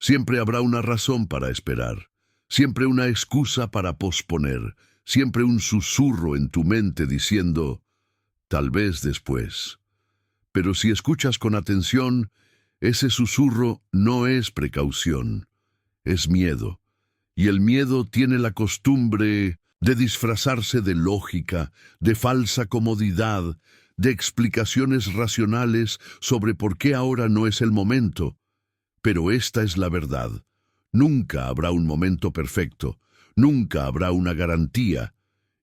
Siempre habrá una razón para esperar, siempre una excusa para posponer, siempre un susurro en tu mente diciendo, tal vez después. Pero si escuchas con atención, ese susurro no es precaución, es miedo. Y el miedo tiene la costumbre de disfrazarse de lógica, de falsa comodidad, de explicaciones racionales sobre por qué ahora no es el momento. Pero esta es la verdad. Nunca habrá un momento perfecto, nunca habrá una garantía,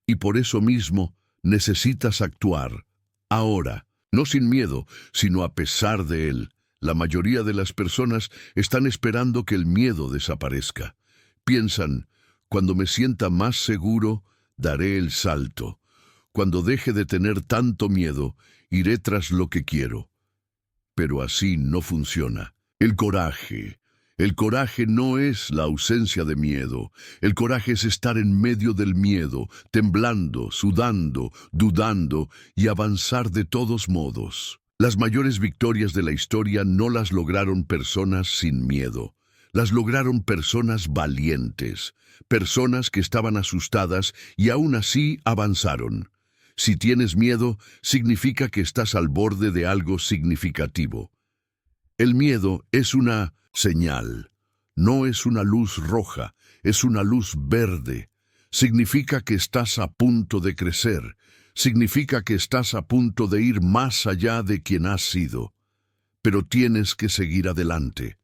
y por eso mismo necesitas actuar, ahora, no sin miedo, sino a pesar de él. La mayoría de las personas están esperando que el miedo desaparezca. Piensan, cuando me sienta más seguro, daré el salto. Cuando deje de tener tanto miedo, iré tras lo que quiero. Pero así no funciona. El coraje no es la ausencia de miedo. El coraje es estar en medio del miedo, temblando, sudando, dudando y avanzar de todos modos. Las mayores victorias de la historia no las lograron personas sin miedo. Las lograron personas valientes, personas que estaban asustadas y aún así avanzaron. Si tienes miedo, significa que estás al borde de algo significativo. El miedo es una señal, no es una luz roja, es una luz verde. Significa que estás a punto de crecer, significa que estás a punto de ir más allá de quien has sido. Pero tienes que seguir adelante.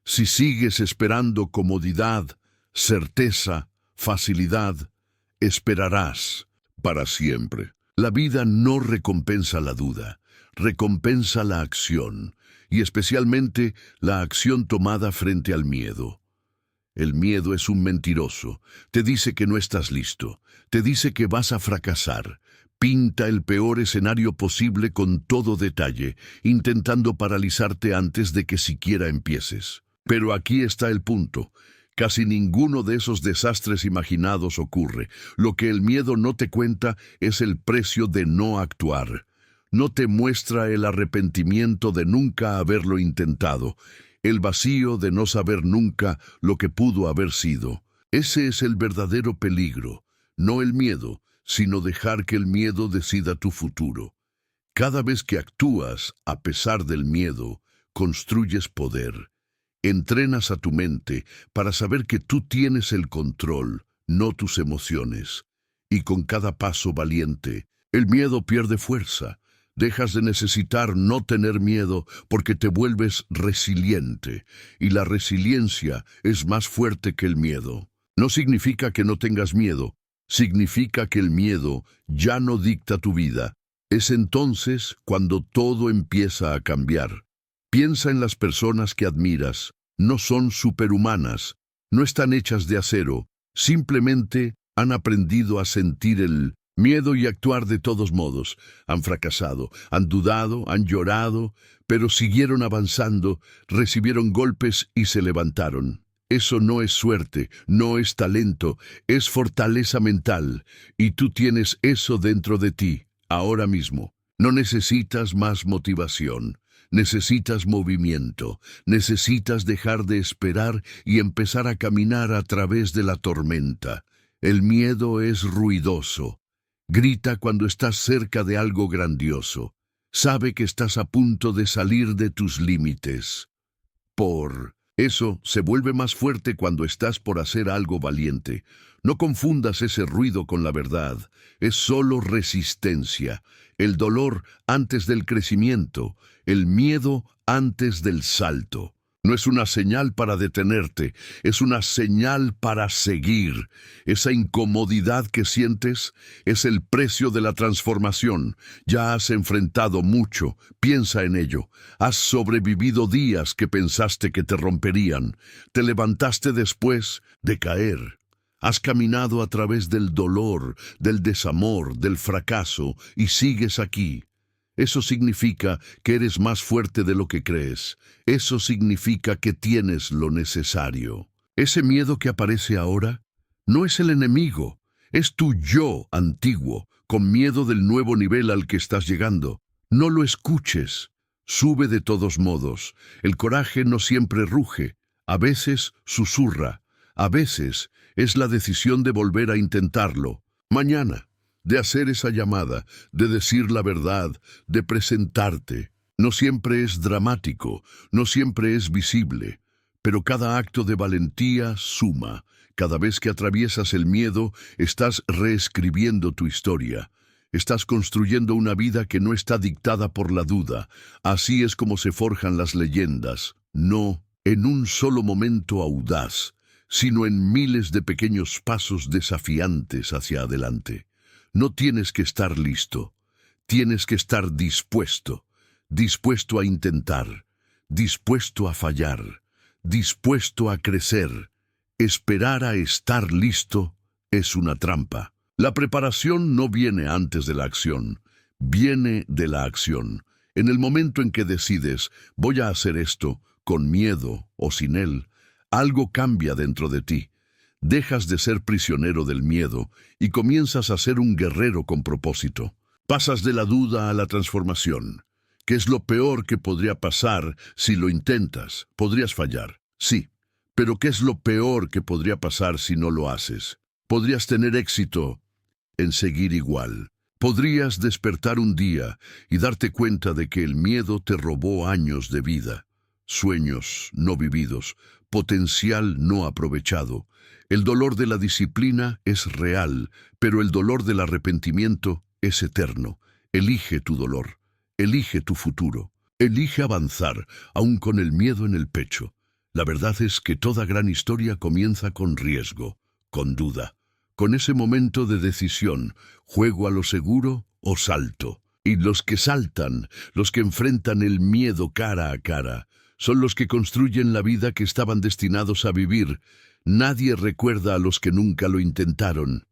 Si sigues esperando comodidad, certeza, facilidad, esperarás para siempre. La vida no recompensa la duda, recompensa la acción, y especialmente la acción tomada frente al miedo. El miedo es un mentiroso, te dice que no estás listo, te dice que vas a fracasar, pinta el peor escenario posible con todo detalle, intentando paralizarte antes de que siquiera empieces. Pero aquí está el punto. Casi ninguno de esos desastres imaginados ocurre. Lo que el miedo no te cuenta es el precio de no actuar. No te muestra el arrepentimiento de nunca haberlo intentado, el vacío de no saber nunca lo que pudo haber sido. Ese es el verdadero peligro, no el miedo, sino dejar que el miedo decida tu futuro. Cada vez que actúas a pesar del miedo, construyes poder. Entrenas a tu mente para saber que tú tienes el control, no tus emociones. Y con cada paso valiente, el miedo pierde fuerza. Dejas de necesitar no tener miedo porque te vuelves resiliente. Y la resiliencia es más fuerte que el miedo. No significa que no tengas miedo, significa que el miedo ya no dicta tu vida. Es entonces cuando todo empieza a cambiar. Piensa en las personas que admiras. No son superhumanas, no están hechas de acero, simplemente han aprendido a sentir el miedo y actuar de todos modos. Han fracasado, han dudado, han llorado, pero siguieron avanzando, recibieron golpes y se levantaron. Eso no es suerte, no es talento, es fortaleza mental, y tú tienes eso dentro de ti, ahora mismo. No necesitas más motivación. Necesitas movimiento, necesitas dejar de esperar y empezar a caminar a través de la tormenta. El miedo es ruidoso. Grita cuando estás cerca de algo grandioso. Sabe que estás a punto de salir de tus límites. Por eso se vuelve más fuerte cuando estás por hacer algo valiente. No confundas ese ruido con la verdad. Es solo resistencia. El dolor antes del crecimiento. El miedo antes del salto. No es una señal para detenerte, es una señal para seguir. Esa incomodidad que sientes es el precio de la transformación. Ya has enfrentado mucho, piensa en ello. Has sobrevivido días que pensaste que te romperían. Te levantaste después de caer. Has caminado a través del dolor, del desamor, del fracaso y sigues aquí. Eso significa que eres más fuerte de lo que crees. Eso significa que tienes lo necesario. Ese miedo que aparece ahora no es el enemigo, es tu yo antiguo, con miedo del nuevo nivel al que estás llegando. No lo escuches. Sube de todos modos. El coraje no siempre ruge. a veces susurra, a veces es la decisión de volver a intentarlo. Mañana, de hacer esa llamada, de decir la verdad, de presentarte. No siempre es dramático, no siempre es visible, pero cada acto de valentía suma. Cada vez que atraviesas el miedo, estás reescribiendo tu historia. Estás construyendo una vida que no está dictada por la duda. Así es como se forjan las leyendas, no en un solo momento audaz, sino en miles de pequeños pasos desafiantes hacia adelante. No tienes que estar listo, tienes que estar dispuesto, dispuesto a intentar, dispuesto a fallar, dispuesto a crecer. Esperar a estar listo es una trampa. La preparación no viene antes de la acción, viene de la acción. En el momento en que decides, voy a hacer esto, con miedo o sin él, algo cambia dentro de ti. Dejas de ser prisionero del miedo y comienzas a ser un guerrero con propósito. Pasas de la duda a la transformación. ¿Qué es lo peor que podría pasar si lo intentas? Podrías fallar, sí. Pero ¿qué es lo peor que podría pasar si no lo haces? Podrías tener éxito en seguir igual. Podrías despertar un día y darte cuenta de que el miedo te robó años de vida, sueños no vividos, potencial no aprovechado. El dolor de la disciplina es real, pero el dolor del arrepentimiento es eterno. Elige tu dolor, elige tu futuro, elige avanzar, aun con el miedo en el pecho. La verdad es que toda gran historia comienza con riesgo, con duda, con ese momento de decisión, juego a lo seguro o salto. Y los que saltan, los que enfrentan el miedo cara a cara, son los que construyen la vida que estaban destinados a vivir. Nadie recuerda a los que nunca lo intentaron,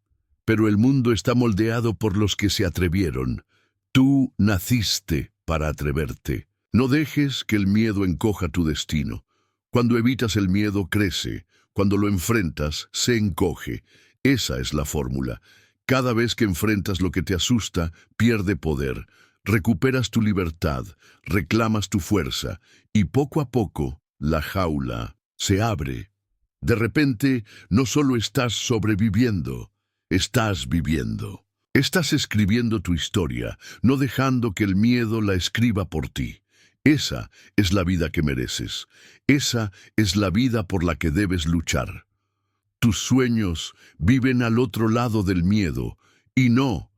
pero el mundo está moldeado por los que se atrevieron. Tú naciste para atreverte. No dejes que el miedo encoja tu destino. Cuando evitas el miedo, crece. Cuando lo enfrentas, se encoge. Esa es la fórmula. Cada vez que enfrentas lo que te asusta, pierde poder. Recuperas tu libertad, reclamas tu fuerza, y poco a poco, la jaula se abre. De repente, no solo estás sobreviviendo, estás viviendo. Estás escribiendo tu historia, no dejando que el miedo la escriba por ti. Esa es la vida que mereces. Esa es la vida por la que debes luchar. Tus sueños viven al otro lado del miedo. Y no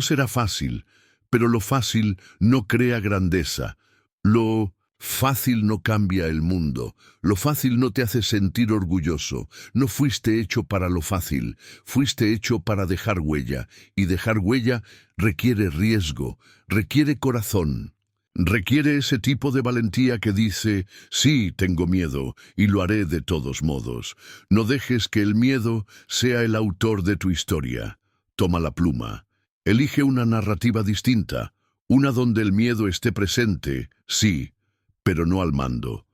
será fácil, pero lo fácil no crea grandeza. Lo fácil no cambia el mundo. Lo fácil no te hace sentir orgulloso. No fuiste hecho para lo fácil. Fuiste hecho para dejar huella. Y dejar huella requiere riesgo, requiere corazón. Requiere ese tipo de valentía que dice, sí, tengo miedo, y lo haré de todos modos. No dejes que el miedo sea el autor de tu historia. Toma la pluma. Elige una narrativa distinta, una donde el miedo esté presente, sí, pero no al mando.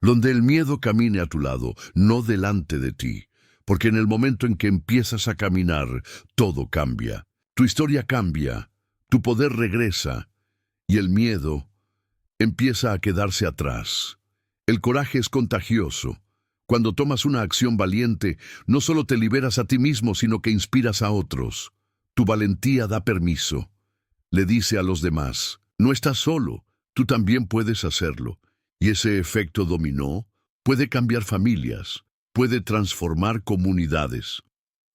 Donde el miedo camine a tu lado, no delante de ti. Porque en el momento en que empiezas a caminar, todo cambia. Tu historia cambia, tu poder regresa, y el miedo empieza a quedarse atrás. El coraje es contagioso. Cuando tomas una acción valiente, no solo te liberas a ti mismo, sino que inspiras a otros. Tu valentía da permiso. Le dice a los demás, no estás solo, tú también puedes hacerlo. Y ese efecto dominó puede cambiar familias, puede transformar comunidades.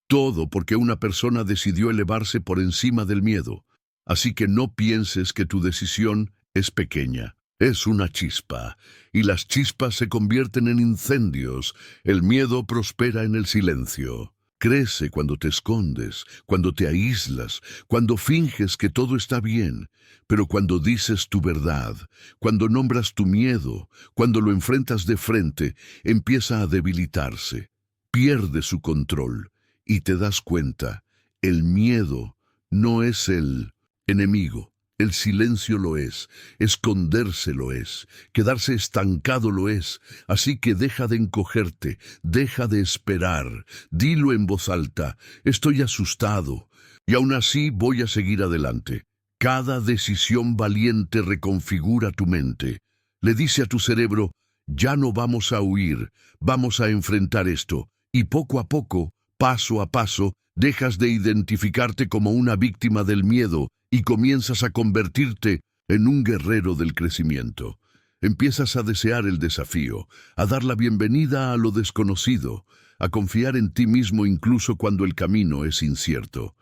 Todo porque una persona decidió elevarse por encima del miedo. Así que no pienses que tu decisión es pequeña. Es una chispa, y las chispas se convierten en incendios. El miedo prospera en el silencio. Crece cuando te escondes, cuando te aíslas, cuando finges que todo está bien. Pero cuando dices tu verdad, cuando nombras tu miedo, cuando lo enfrentas de frente, empieza a debilitarse. Pierde su control, y te das cuenta, el miedo no es el enemigo. El silencio lo es, esconderse lo es, quedarse estancado lo es. Así que deja de encogerte, deja de esperar, dilo en voz alta, estoy asustado, y aún así voy a seguir adelante. Cada decisión valiente reconfigura tu mente. Le dice a tu cerebro, Ya no vamos a huir, vamos a enfrentar esto. Y poco a poco, paso a paso, dejas de identificarte como una víctima del miedo y comienzas a convertirte en un guerrero del crecimiento. Empiezas a desear el desafío, a dar la bienvenida a lo desconocido, a confiar en ti mismo incluso cuando el camino es incierto.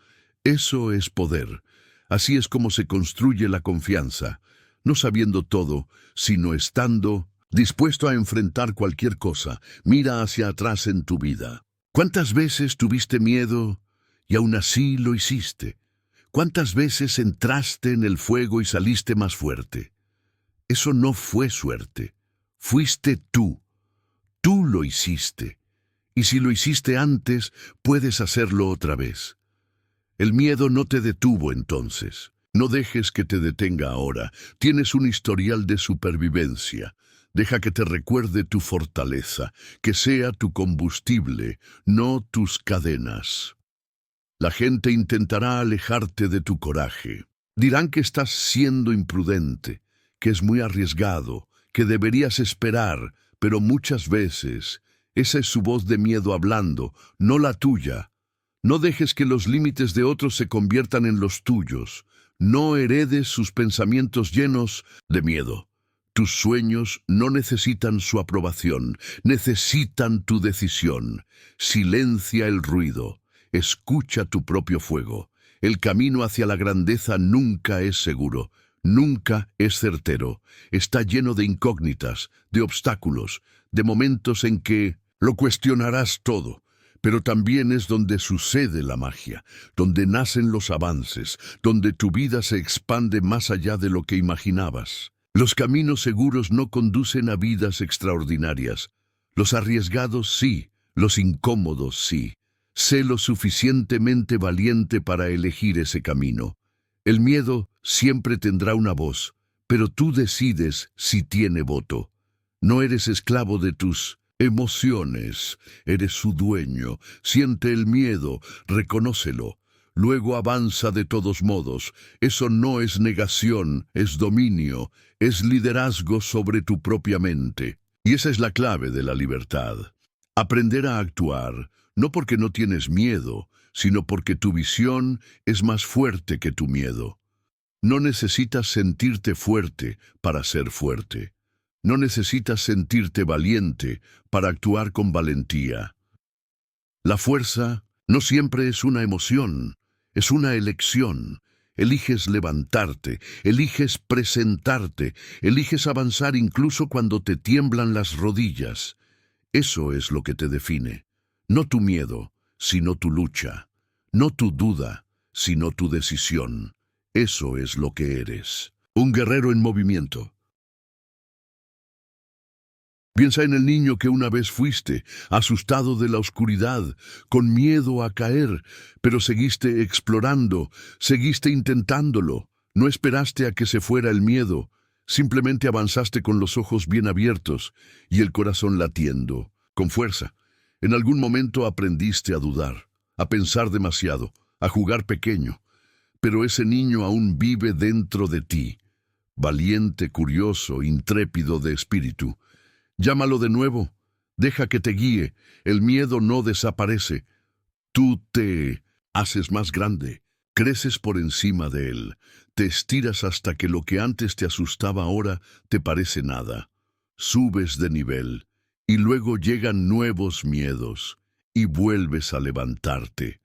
Eso es poder. Así es como se construye la confianza, no sabiendo todo, sino estando dispuesto a enfrentar cualquier cosa. Mira hacia atrás en tu vida. ¿Cuántas veces tuviste miedo y aún así lo hiciste? ¿Cuántas veces entraste en el fuego y saliste más fuerte? Eso no fue suerte. Fuiste tú. Tú lo hiciste. Y si lo hiciste antes, puedes hacerlo otra vez. El miedo no te detuvo entonces. No dejes que te detenga ahora. Tienes un historial de supervivencia. Deja que te recuerde tu fortaleza, que sea tu combustible, no tus cadenas. La gente intentará alejarte de tu coraje. Dirán que estás siendo imprudente, que es muy arriesgado, que deberías esperar, pero muchas veces esa es su voz de miedo hablando, no la tuya. No dejes que los límites de otros se conviertan en los tuyos. No heredes sus pensamientos llenos de miedo. Tus sueños no necesitan su aprobación, necesitan tu decisión. Silencia el ruido, escucha tu propio fuego. El camino hacia la grandeza nunca es seguro, nunca es certero. Está lleno de incógnitas, de obstáculos, de momentos en que lo cuestionarás todo. Pero también es donde sucede la magia, donde nacen los avances, donde tu vida se expande más allá de lo que imaginabas. Los caminos seguros no conducen a vidas extraordinarias. Los arriesgados sí, los incómodos sí. Sé lo suficientemente valiente para elegir ese camino. El miedo siempre tendrá una voz, pero tú decides si tiene voto. No eres esclavo de tus emociones, eres su dueño. Siente el miedo, reconócelo. Luego avanza de todos modos. Eso no es negación, es dominio, es liderazgo sobre tu propia mente. Y esa es la clave de la libertad. Aprender a actuar, no porque no tienes miedo, sino porque tu visión es más fuerte que tu miedo. No necesitas sentirte fuerte para ser fuerte. No necesitas sentirte valiente para actuar con valentía. La fuerza no siempre es una emoción, es una elección. Eliges levantarte, eliges presentarte, eliges avanzar incluso cuando te tiemblan las rodillas. Eso es lo que te define. No tu miedo, sino tu lucha. No tu duda, sino tu decisión. Eso es lo que eres. Un guerrero en movimiento. Piensa en el niño que una vez fuiste, asustado de la oscuridad, con miedo a caer, pero seguiste explorando, seguiste intentándolo. No esperaste a que se fuera el miedo, simplemente avanzaste con los ojos bien abiertos y el corazón latiendo, con fuerza. En algún momento aprendiste a dudar, a pensar demasiado, a jugar pequeño, pero ese niño aún vive dentro de ti, valiente, curioso, intrépido de espíritu. Llámalo de nuevo, deja que te guíe, el miedo no desaparece. Tú te haces más grande, creces por encima de él, te estiras hasta que lo que antes te asustaba ahora te parece nada. Subes de nivel, y luego llegan nuevos miedos, y vuelves a levantarte.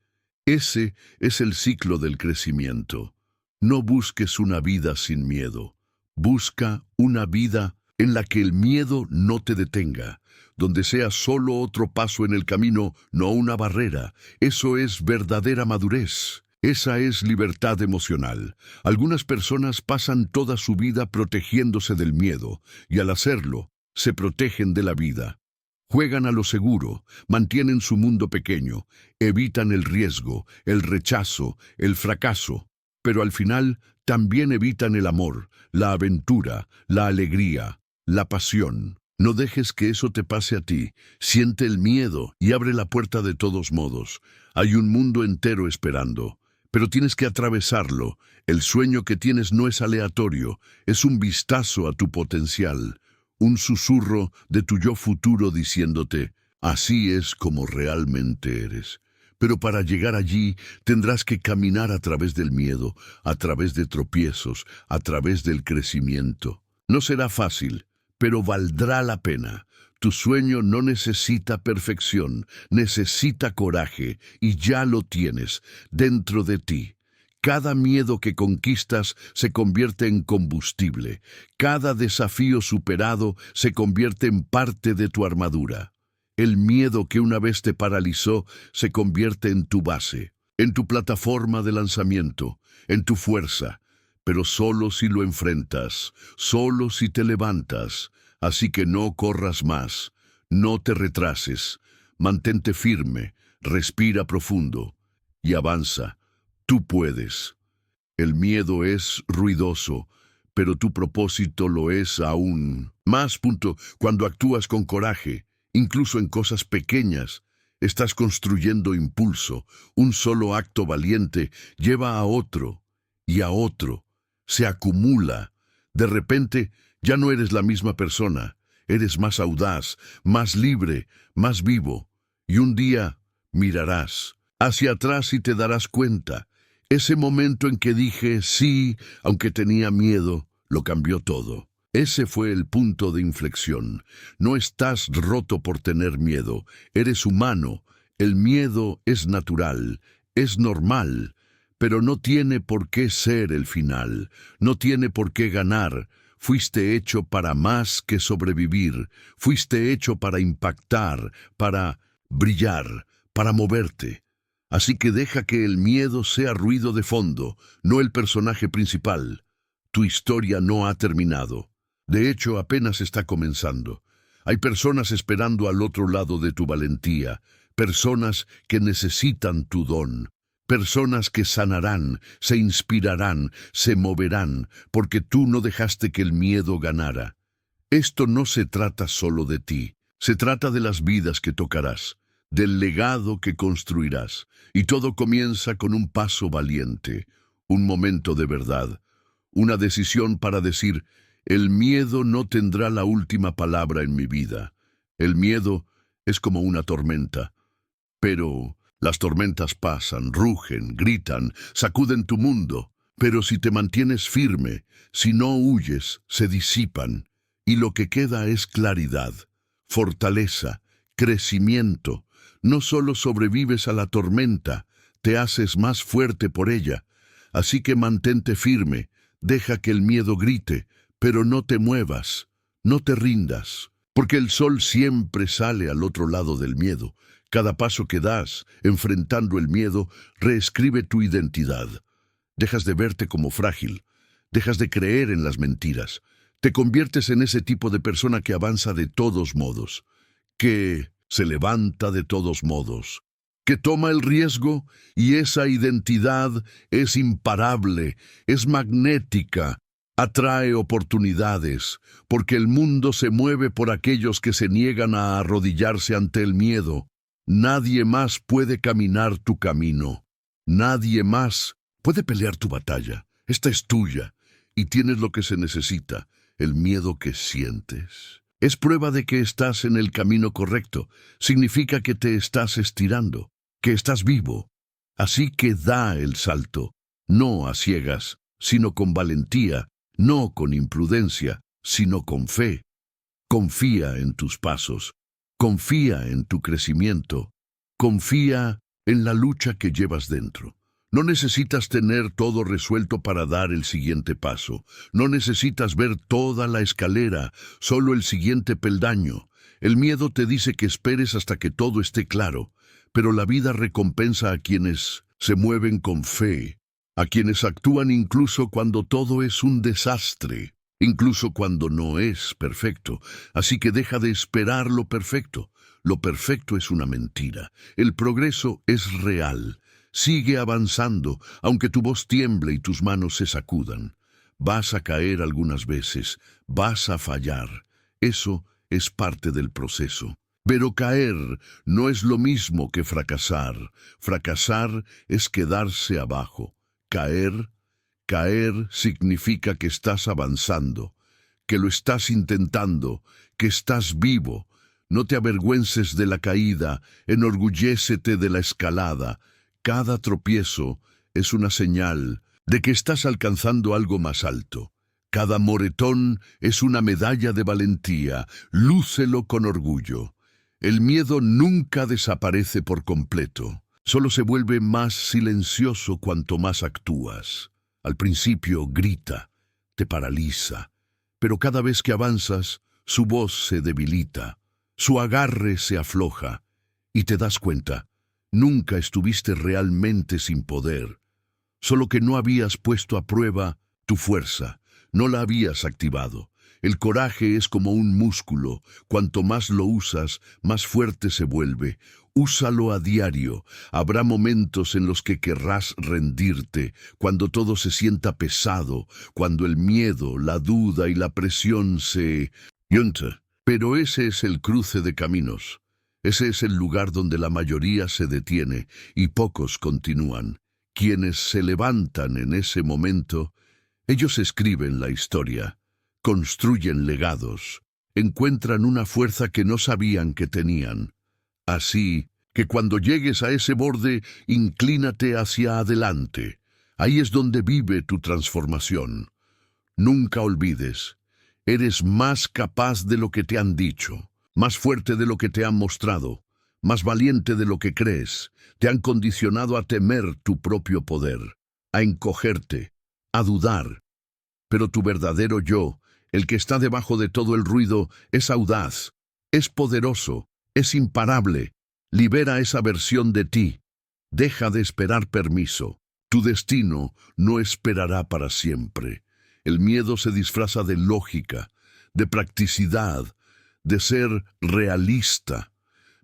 Ese es el ciclo del crecimiento. No busques una vida sin miedo, busca una vida en la que el miedo no te detenga, donde sea solo otro paso en el camino, no una barrera. Eso es verdadera madurez. Esa es libertad emocional. Algunas personas pasan toda su vida protegiéndose del miedo, y al hacerlo, se protegen de la vida. Juegan a lo seguro, mantienen su mundo pequeño, evitan el riesgo, el rechazo, el fracaso, pero al final también evitan el amor, la aventura, la alegría, la pasión. No dejes que eso te pase a ti. Siente el miedo y abre la puerta de todos modos. Hay un mundo entero esperando, pero tienes que atravesarlo. El sueño que tienes no es aleatorio, es un vistazo a tu potencial. un susurro de tu yo futuro diciéndote, así es como realmente eres. Pero para llegar allí tendrás que caminar a través del miedo, a través de tropiezos, a través del crecimiento. No será fácil, pero valdrá la pena. Tu sueño no necesita perfección, necesita coraje, y ya lo tienes dentro de ti. Cada miedo que conquistas se convierte en combustible. Cada desafío superado se convierte en parte de tu armadura. El miedo que una vez te paralizó se convierte en tu base, en tu plataforma de lanzamiento, en tu fuerza. Pero solo si lo enfrentas, solo si te levantas. Así que no corras más, no te retrases, mantente firme, respira profundo y avanza. Tú puedes. El miedo es ruidoso, pero tu propósito lo es aún más. Cuando actúas con coraje, incluso en cosas pequeñas, estás construyendo impulso. Un solo acto valiente lleva a otro y a otro. Se acumula. De repente, ya no eres la misma persona. Eres más audaz, más libre, más vivo. Y un día mirarás hacia atrás y te darás cuenta. Ese momento en que dije sí, aunque tenía miedo, lo cambió todo. Ese fue el punto de inflexión. No estás roto por tener miedo. Eres humano. El miedo es natural, es normal, pero no tiene por qué ser el final. No tiene por qué ganar. Fuiste hecho para más que sobrevivir. Fuiste hecho para impactar, para brillar, para moverte. Así que deja que el miedo sea ruido de fondo, no el personaje principal. Tu historia no ha terminado. De hecho, apenas está comenzando. Hay personas esperando al otro lado de tu valentía, personas que necesitan tu don, personas que sanarán, se inspirarán, se moverán, porque tú no dejaste que el miedo ganara. Esto no se trata solo de ti, se trata de las vidas que tocarás, del legado que construirás, y todo comienza con un paso valiente, un momento de verdad, una decisión para decir, el miedo no tendrá la última palabra en mi vida. El miedo es como una tormenta, pero las tormentas pasan, rugen, gritan, sacuden tu mundo, pero si te mantienes firme, si no huyes, se disipan, y lo que queda es claridad, fortaleza, crecimiento. No solo sobrevives a la tormenta, te haces más fuerte por ella. Así que mantente firme, deja que el miedo grite, pero no te muevas, no te rindas, porque el sol siempre sale al otro lado del miedo. Cada paso que das, enfrentando el miedo, reescribe tu identidad. Dejas de verte como frágil, dejas de creer en las mentiras, te conviertes en ese tipo de persona que avanza de todos modos, que se levanta de todos modos, que toma el riesgo, y esa identidad es imparable, es magnética, atrae oportunidades, porque el mundo se mueve por aquellos que se niegan a arrodillarse ante el miedo. Nadie más puede caminar tu camino. Nadie más puede pelear tu batalla. Esta es tuya, y tienes lo que se necesita, el miedo que sientes. Es prueba de que estás en el camino correcto. Significa que te estás estirando, que estás vivo. Así que da el salto, no a ciegas, sino con valentía, no con imprudencia, sino con fe. Confía en tus pasos, confía en tu crecimiento, confía en la lucha que llevas dentro. No necesitas tener todo resuelto para dar el siguiente paso. No necesitas ver toda la escalera, solo el siguiente peldaño. El miedo te dice que esperes hasta que todo esté claro, pero la vida recompensa a quienes se mueven con fe, a quienes actúan incluso cuando todo es un desastre, incluso cuando no es perfecto. Así que deja de esperar lo perfecto. Lo perfecto es una mentira. El progreso es real. Sigue avanzando, aunque tu voz tiemble y tus manos se sacudan. Vas a caer algunas veces, vas a fallar. Eso es parte del proceso. Pero caer no es lo mismo que fracasar. Fracasar es quedarse abajo. Caer significa que estás avanzando. que lo estás intentando, que estás vivo. No te avergüences de la caída, enorgullécete de la escalada. Cada tropiezo es una señal de que estás alcanzando algo más alto. Cada moretón es una medalla de valentía, lúcelo con orgullo. El miedo nunca desaparece por completo, solo se vuelve más silencioso cuanto más actúas. Al principio grita, te paraliza, pero cada vez que avanzas, su voz se debilita, su agarre se afloja, y te das cuenta, nunca estuviste realmente sin poder, solo que no habías puesto a prueba tu fuerza, no la habías activado. El coraje es como un músculo, cuanto más lo usas, más fuerte se vuelve. Úsalo a diario. Habrá momentos en los que querrás rendirte, cuando todo se sienta pesado, cuando el miedo, la duda y la presión se juntan. Pero ese es el cruce de caminos. Ese es el lugar donde la mayoría se detiene y pocos continúan. Quienes se levantan en ese momento, ellos escriben la historia. Construyen legados, encuentran una fuerza que no sabían que tenían. Así que cuando llegues a ese borde, inclínate hacia adelante. Ahí es donde vive tu transformación. Nunca olvides, eres más capaz de lo que te han dicho, más fuerte de lo que te han mostrado, más valiente de lo que crees. Te han condicionado a temer tu propio poder, a encogerte, a dudar. Pero tu verdadero yo, el que está debajo de todo el ruido, es audaz, es poderoso, es imparable. Libera esa versión de ti. Deja de esperar permiso. Tu destino no esperará para siempre. El miedo se disfraza de lógica, de practicidad, de ser realista.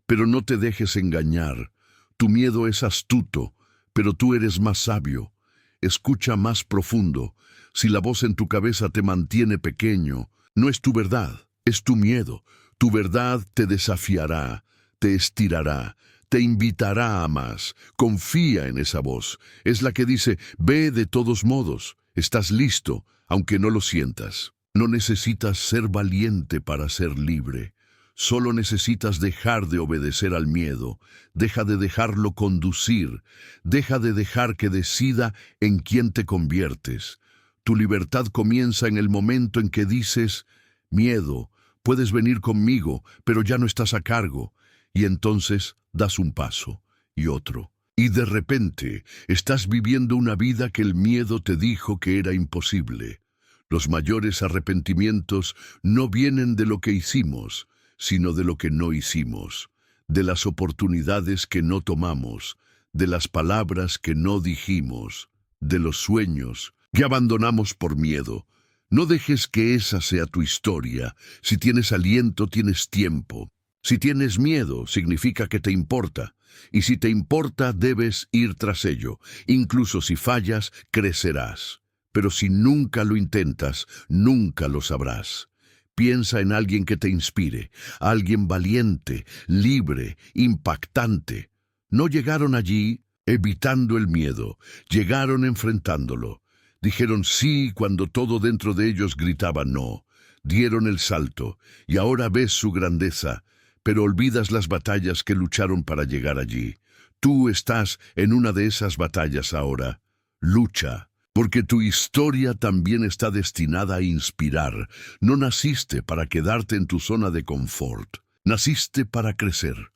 Pero no te dejes engañar. Tu miedo es astuto, pero tú eres más sabio. Escucha más profundo. Si la voz en tu cabeza te mantiene pequeño, no es tu verdad, es tu miedo. Tu verdad te desafiará, te estirará, te invitará a más. Confía en esa voz. Es la que dice, ve de todos modos. Estás listo, aunque no lo sientas. No necesitas ser valiente para ser libre. Solo necesitas dejar de obedecer al miedo. Deja de dejarlo conducir. Deja de dejar que decida en quién te conviertes. Tu libertad comienza en el momento en que dices, miedo, puedes venir conmigo, pero ya no estás a cargo. Y entonces das un paso y otro. Y de repente estás viviendo una vida que el miedo te dijo que era imposible. Los mayores arrepentimientos no vienen de lo que hicimos, sino de lo que no hicimos, de las oportunidades que no tomamos, de las palabras que no dijimos, de los sueños que abandonamos por miedo. No dejes que esa sea tu historia. Si tienes aliento, tienes tiempo. Si tienes miedo, significa que te importa. Y si te importa, debes ir tras ello. Incluso si fallas, crecerás. Pero si nunca lo intentas, nunca lo sabrás. Piensa en alguien que te inspire, alguien valiente, libre, impactante. No llegaron allí evitando el miedo, llegaron enfrentándolo. Dijeron sí cuando todo dentro de ellos gritaba no. Dieron el salto, y ahora ves su grandeza, pero olvidas las batallas que lucharon para llegar allí. Tú estás en una de esas batallas ahora. Lucha, porque tu historia también está destinada a inspirar. No naciste para quedarte en tu zona de confort. Naciste para crecer,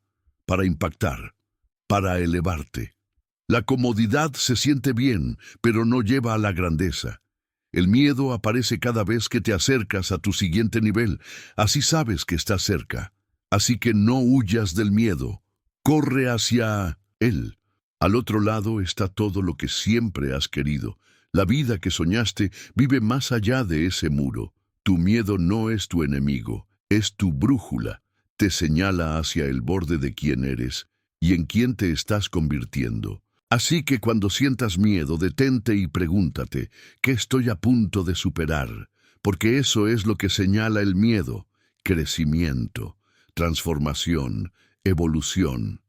para impactar, para elevarte. La comodidad se siente bien, pero no lleva a la grandeza. El miedo aparece cada vez que te acercas a tu siguiente nivel. Así sabes que estás cerca. Así que no huyas del miedo. Corre hacia él. Al otro lado está todo lo que siempre has querido. La vida que soñaste vive más allá de ese muro. Tu miedo no es tu enemigo, es tu brújula. Te señala hacia el borde de quién eres y en quién te estás convirtiendo. Así que cuando sientas miedo, detente y pregúntate, ¿qué estoy a punto de superar? Porque eso es lo que señala el miedo: crecimiento, transformación, evolución.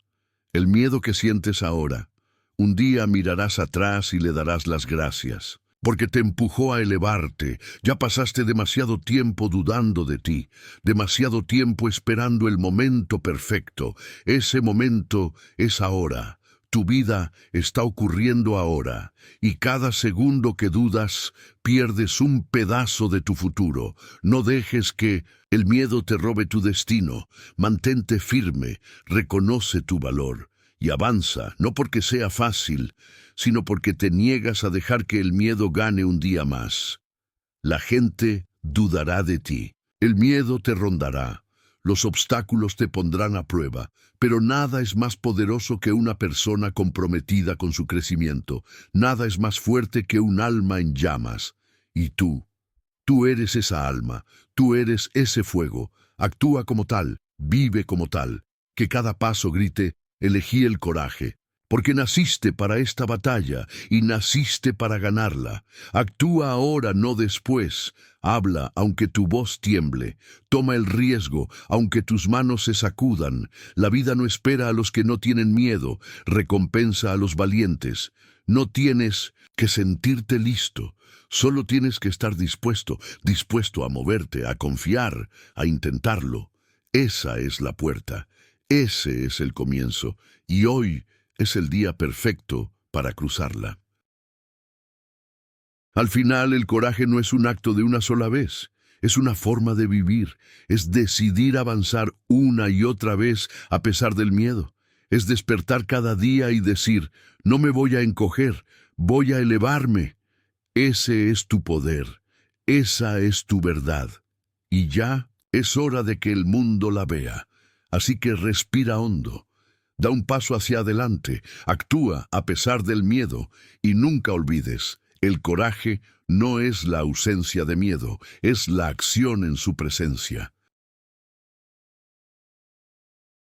El miedo que sientes ahora, un día mirarás atrás y le darás las gracias. porque te empujó a elevarte. Ya pasaste demasiado tiempo dudando de ti, demasiado tiempo esperando el momento perfecto. Ese momento es ahora. Tu vida está ocurriendo ahora, y cada segundo que dudas, pierdes un pedazo de tu futuro. No dejes que el miedo te robe tu destino. Mantente firme, reconoce tu valor y avanza, no porque sea fácil, sino porque te niegas a dejar que el miedo gane un día más. La gente dudará de ti, el miedo te rondará, los obstáculos te pondrán a prueba, pero nada es más poderoso que una persona comprometida con su crecimiento, nada es más fuerte que un alma en llamas. Y tú eres esa alma, tú eres ese fuego, actúa como tal, vive como tal, que cada paso grite, elegí el coraje. Porque naciste para esta batalla y naciste para ganarla. Actúa ahora, no después. Habla, aunque tu voz tiemble. Toma el riesgo, aunque tus manos se sacudan. La vida no espera a los que no tienen miedo, recompensa a los valientes. No tienes que sentirte listo. Solo tienes que estar dispuesto a moverte, a confiar, a intentarlo. Esa es la puerta. Ese es el comienzo. Y hoy es el día perfecto para cruzarla. Al final, el coraje no es un acto de una sola vez, es una forma de vivir, es decidir avanzar una y otra vez a pesar del miedo, es despertar cada día y decir, no me voy a encoger, voy a elevarme. Ese es tu poder, esa es tu verdad. Y ya es hora de que el mundo la vea, así que respira hondo. Da un paso hacia adelante, actúa a pesar del miedo y nunca olvides, el coraje no es la ausencia de miedo, es la acción en su presencia.